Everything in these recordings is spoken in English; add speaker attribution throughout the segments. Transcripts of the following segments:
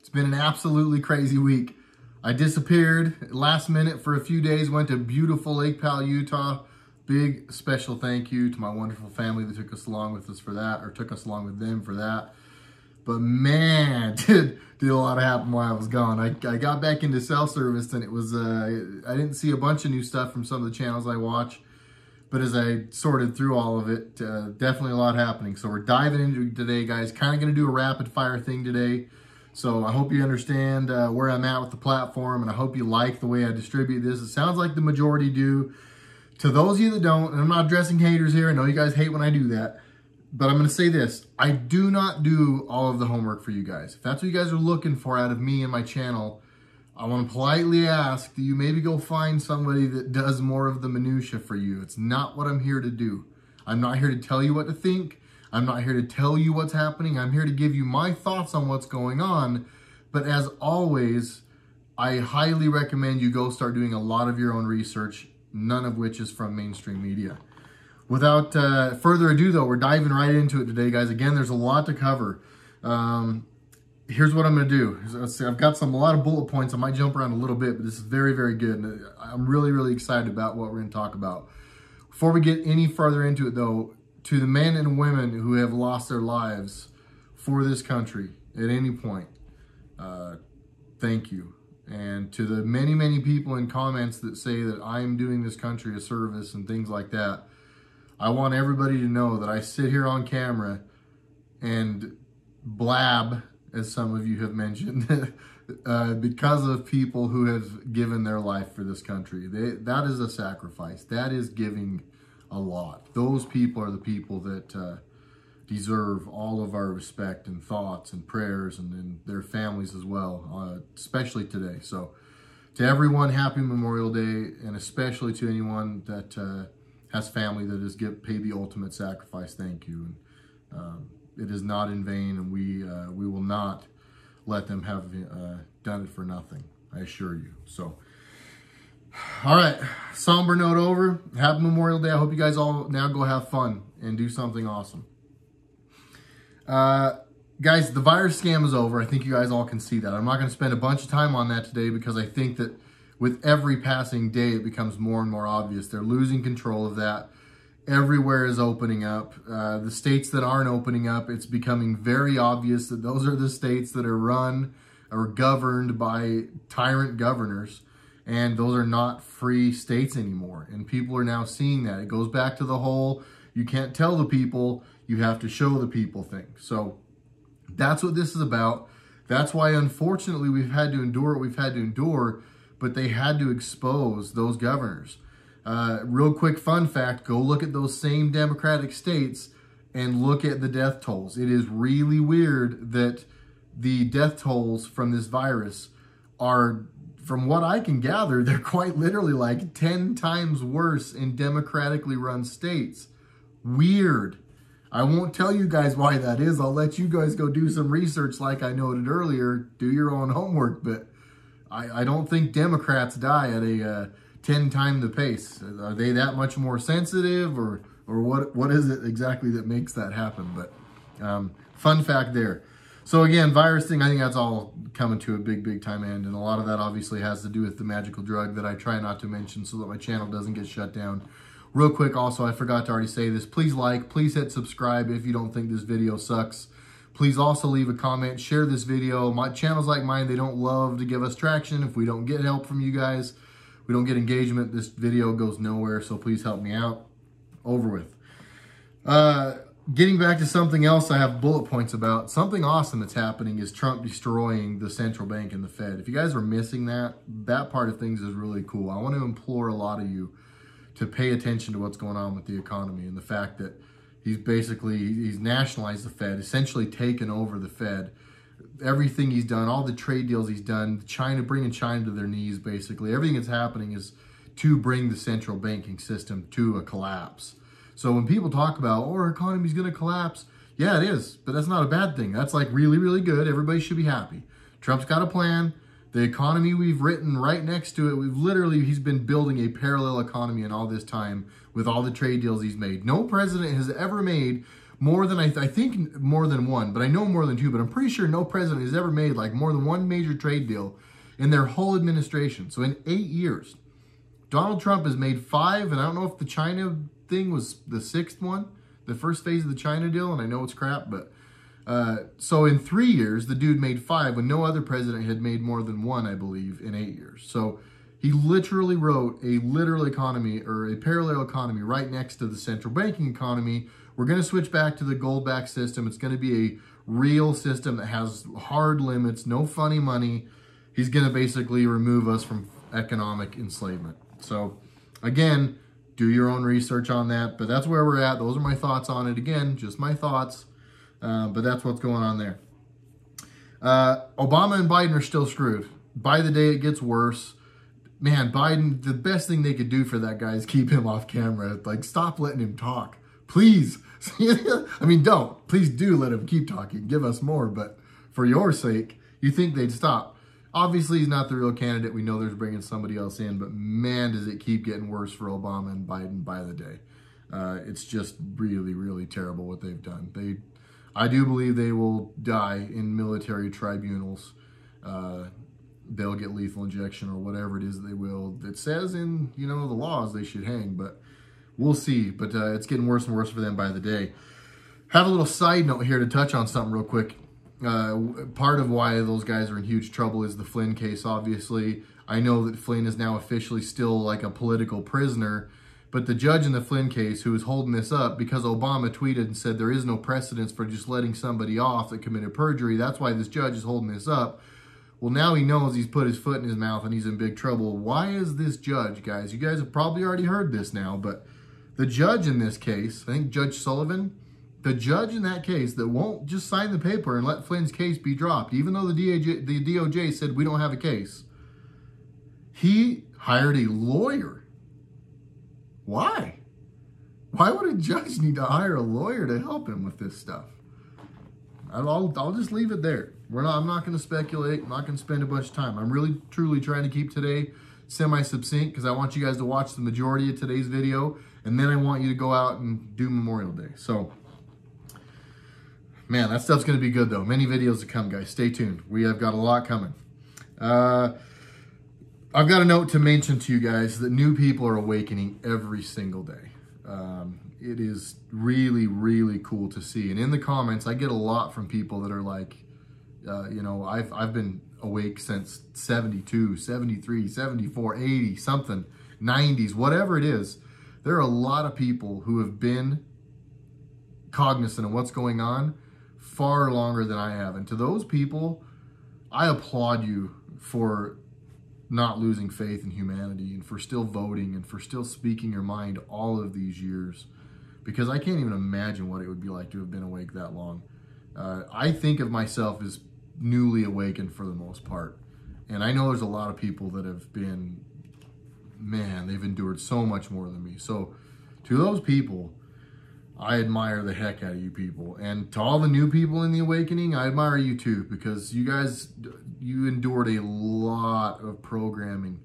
Speaker 1: It's been an absolutely crazy week. I disappeared last minute for a few days, went to beautiful Lake Powell, Utah. Big special thank you to my wonderful family that took us along with us for that, or took us along with them for that. But man, did a lot happen while I was gone. I got back into cell service, and it was, I didn't see a bunch of new stuff from some of the channels I watch. But as I sorted through all of it, definitely a lot happening. So we're diving into it today, guys. Kind of going to do a rapid fire thing today. So I hope you understand where I'm at with the platform, and I hope you like the way I distribute this. It sounds like the majority do. To those of you that don't, and I'm not addressing haters here, I know you guys hate when I do that, but I'm going to say this. I do not do all of the homework for you guys. If that's what you guys are looking for out of me and my channel, I want to politely ask that you maybe go find somebody that does more of the minutia for you. It's not what I'm here to do. I'm not here to tell you what to think. I'm not here to tell you what's happening. I'm here to give you my thoughts on what's going on. But as always, I highly recommend you go start doing a lot of your own research, none of which is from mainstream media. Without further ado, though, we're diving right into it today, guys. Again, there's a lot to cover. Here's what I'm going to do. Let's see, I've got a lot of bullet points. I might jump around a little bit, but this is very, very good. And I'm really, really excited about what we're going to talk about. Before we get any further into it, though, to the men and women who have lost their lives for this country at any point, thank you. And to the many, many people in comments that say that I'm doing this country a service and things like that, I want everybody to know that I sit here on camera and blab, as some of you have mentioned, because of people who have given their life for this country. That is a sacrifice. That is giving a lot. Those people are the people that deserve all of our respect and thoughts and prayers, and their families as well, especially today. So to everyone, happy Memorial Day, and especially to anyone that has family that has paid the ultimate sacrifice. Thank you. And it is not in vain, and we will not let them have done it for nothing, I assure you. So, all right, somber note over. Happy Memorial Day. I hope you guys all now go have fun and do something awesome. Guys, the virus scam is over. I think you guys all can see that. I'm not going to spend a bunch of time on that today because I think that with every passing day, it becomes more and more obvious. They're losing control of that. Everywhere is opening up. The states that aren't opening up, it's becoming very obvious that those are the states that are run or governed by tyrant governors. And those are not free states anymore. And people are now seeing that. It goes back to the whole, you can't tell the people, you have to show the people thing. So that's what this is about. That's why, unfortunately, we've had to endure what we've had to endure, but they had to expose those governors. Real quick fun fact, go look at those same Democratic states and look at the death tolls. It is really weird that the death tolls from this virus are, from what I can gather, they're quite literally like 10 times worse in democratically run states. Weird. I won't tell you guys why that is. I'll let you guys go do some research like I noted earlier. Do your own homework, but I don't think Democrats die at a 10 times the pace. Are they that much more sensitive, or what is it exactly that makes that happen? But fun fact there. So again, virus thing, I think that's all coming to a big time end, and a lot of that obviously has to do with the magical drug that I try not to mention so that my channel doesn't get shut down. Real quick also, I forgot to already say this, please like, please hit subscribe if you don't think this video sucks. Please also leave a comment, share this video. My channels like mine, they don't love to give us traction. If we don't get help from you guys, we don't get engagement, this video goes nowhere, so please help me out. Over with. Getting back to something else I have bullet points about, something awesome that's happening is Trump destroying the central bank and the Fed. If you guys are missing that part of things is really cool. I want to implore a lot of you to pay attention to what's going on with the economy and the fact that he's nationalized the Fed, essentially taken over the Fed. Everything he's done, all the trade deals he's done, bringing China to their knees, basically. Everything that's happening is to bring the central banking system to a collapse. So when people talk about, oh, our economy's going to collapse, yeah, it is, but that's not a bad thing. That's like really, really good. Everybody should be happy. Trump's got a plan. The economy we've written right next to it, he's been building a parallel economy in all this time with all the trade deals he's made. No president has ever made more than, I think more than one, but I know more than two, but I'm pretty sure no president has ever made like more than one major trade deal in their whole administration. So in 8 years, Donald Trump has made 5, and I don't know if the China thing was the 6th one, the first phase of the China deal, and I know it's crap, but so in 3 years, the dude made 5 when no other president had made more than 1, I believe, in 8 years. So he literally wrote a literal economy, or a parallel economy, right next to the central banking economy. We're going to switch back to the gold-backed system. It's going to be a real system that has hard limits, no funny money. He's going to basically remove us from economic enslavement. So again, do your own research on that, but that's where we're at. Those are my thoughts on it. Again, just my thoughts, but that's what's going on there. Obama and Biden are still screwed. By the day, it gets worse. Man, Biden, the best thing they could do for that guy is keep him off camera. Like, stop letting him talk. Please. I mean, don't. Please do let him keep talking. Give us more, but for your sake, you think they'd stop. Obviously, he's not the real candidate. We know there's bringing somebody else in, but man, does it keep getting worse for Obama and Biden by the day. It's just really, really terrible what they've done. I do believe they will die in military tribunals. They'll get lethal injection or whatever it is they will. It says in, the laws they should hang, but we'll see. But it's getting worse and worse for them by the day. Have a little side note here to touch on something real quick. Part of why those guys are in huge trouble is the Flynn case, obviously. I know that Flynn is now officially still like a political prisoner, but the judge in the Flynn case who is holding this up, because Obama tweeted and said there is no precedence for just letting somebody off that committed perjury, that's why this judge is holding this up. Well, now he knows he's put his foot in his mouth and he's in big trouble. Why is this judge, guys? You guys have probably already heard this now, but the judge in this case, I think Judge Sullivan, the judge in that case that won't just sign the paper and let Flynn's case be dropped, even though the DOJ said we don't have a case, he hired a lawyer. Why? Why would a judge need to hire a lawyer to help him with this stuff? I'll just leave it there. I'm not going to speculate. I'm not going to spend a bunch of time. I'm really, truly trying to keep today semi-succinct because I want you guys to watch the majority of today's video, and then I want you to go out and do Memorial Day. So, man, that stuff's going to be good, though. Many videos to come, guys. Stay tuned. We have got a lot coming. I've got a note to mention to you guys that new people are awakening every single day. It is really, really cool to see. And in the comments, I get a lot from people that are like, I've been awake since 72, 73, 74, 80, something, 90s, whatever it is. There are a lot of people who have been cognizant of what's going on far longer than I have. And to those people, I applaud you for not losing faith in humanity and for still voting and for still speaking your mind all of these years, because I can't even imagine what it would be like to have been awake that long. I think of myself as newly awakened for the most part. And I know there's a lot of people that have been, man, they've endured so much more than me. So to those people, I admire the heck out of you people. And to all the new people in the awakening, I admire you too, because you guys, you endured a lot of programming,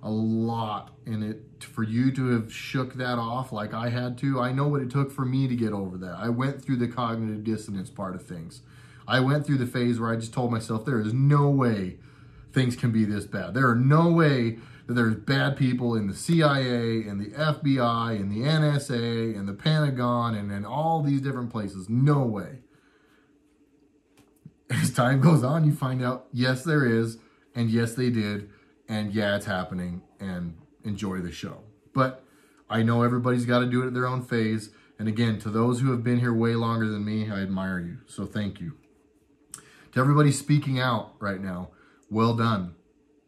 Speaker 1: a lot. And for you to have shook that off like I had to, I know what it took for me to get over that. I went through the cognitive dissonance part of things. I went through the phase where I just told myself there is no way things can be this bad. There are no way that there's bad people in the CIA and the FBI and the NSA and the Pentagon and all these different places. No way. As time goes on, you find out, yes, there is, and yes, they did, and yeah, it's happening, and enjoy the show. But I know everybody's got to do it at their own phase. And again, to those who have been here way longer than me, I admire you. So thank you. To everybody speaking out right now, well done.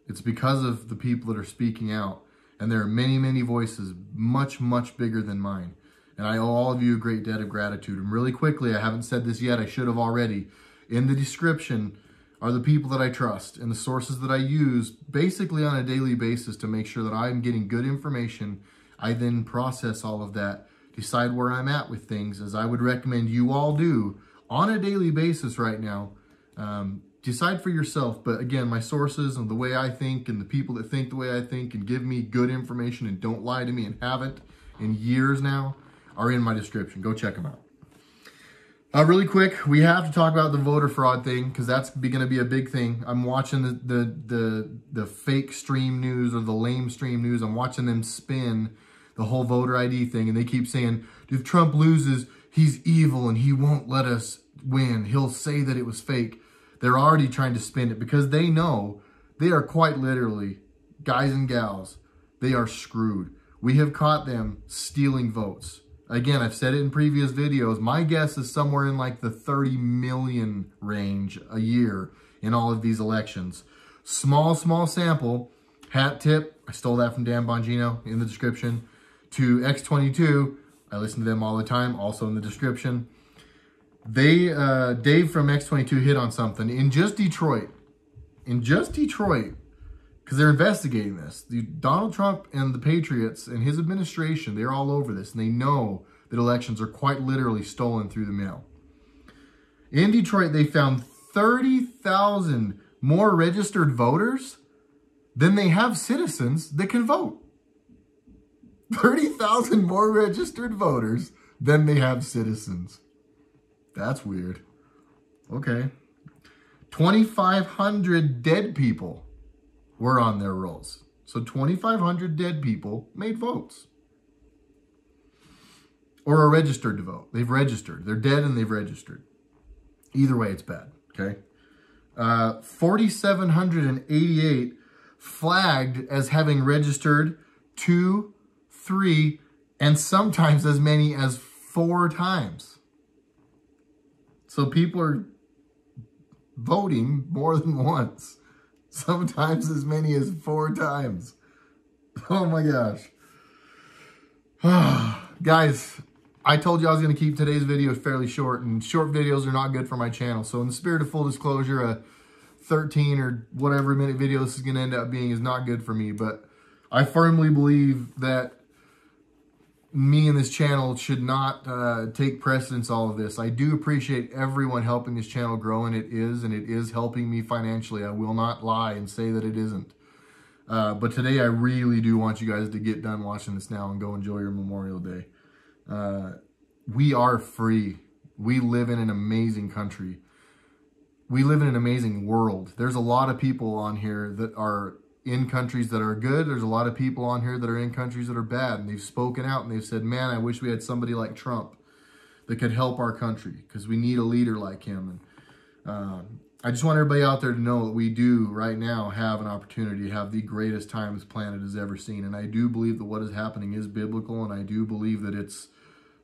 Speaker 1: It's because of the people that are speaking out. And there are many, many voices much, much bigger than mine. And I owe all of you a great debt of gratitude. And really quickly, I haven't said this yet, I should have already. In the description are the people that I trust and the sources that I use basically on a daily basis to make sure that I'm getting good information. I then process all of that, decide where I'm at with things, as I would recommend you all do on a daily basis right now. Decide for yourself. But again, my sources and the way I think and the people that think the way I think and give me good information and don't lie to me and haven't in years now are in my description. Go check them out. Really quick, we have to talk about the voter fraud thing because that's going to be a big thing. I'm watching the fake stream news or the lame stream news. I'm watching them spin the whole voter ID thing, and they keep saying, if Trump loses, he's evil and he won't let us win. He'll say that it was fake. They're already trying to spin it because they know they are quite literally, guys and gals, they are screwed. We have caught them stealing votes. Again, I've said it in previous videos. My guess is somewhere in like the 30 million range a year in all of these elections. Small sample. Hat tip, I stole that from Dan Bongino in the description. To X22, I listen to them all the time, also in the description. They, Dave from X22 hit on something. In just Detroit, because they're investigating this. Donald Trump and the Patriots and his administration, they're all over this. And they know that elections are quite literally stolen through the mail. In Detroit, they found 30,000 more registered voters than they have citizens that can vote. 30,000 more registered voters than they have citizens. That's weird. Okay. 2,500 dead people were on their rolls. So 2,500 dead people made votes. Or are registered to vote. They've registered. They're dead and they've registered. Either way, it's bad, okay? 4,788 flagged as having registered 2, 3, and sometimes as many as 4 times. So people are voting more than once. Sometimes as many as 4 times. Oh my gosh. Guys, I told you I was going to keep today's video fairly short, and short videos are not good for my channel. So in the spirit of full disclosure, a 13 or whatever minute video this is going to end up being is not good for me. But I firmly believe that me and this channel should not take precedence all of this. I do appreciate everyone helping this channel grow, and it is helping me financially. I will not lie and say that it isn't. But today I really do want you guys to get done watching this now and go enjoy your Memorial Day. We are free. We live in an amazing country. We live in an amazing world. There's a lot of people on here that are in countries that are good. There's a lot of people on here that are in countries that are bad, and they've spoken out and they've said, man, I wish we had somebody like Trump that could help our country because we need a leader like him. And I just want everybody out there to know that we do right now have an opportunity to have the greatest time this planet has ever seen. And I do believe that what is happening is biblical, and I do believe that it's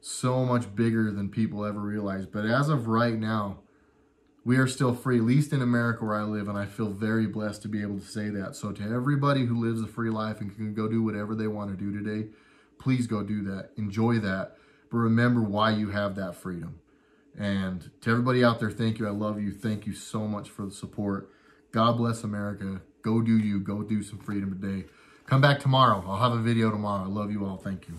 Speaker 1: so much bigger than people ever realize. But as of right now, we are still free, at least in America where I live, and I feel very blessed to be able to say that. So to everybody who lives a free life and can go do whatever they want to do today, please go do that. Enjoy that. But remember why you have that freedom. And to everybody out there, thank you. I love you. Thank you so much for the support. God bless America. Go do you. Go do some freedom today. Come back tomorrow. I'll have a video tomorrow. I love you all. Thank you.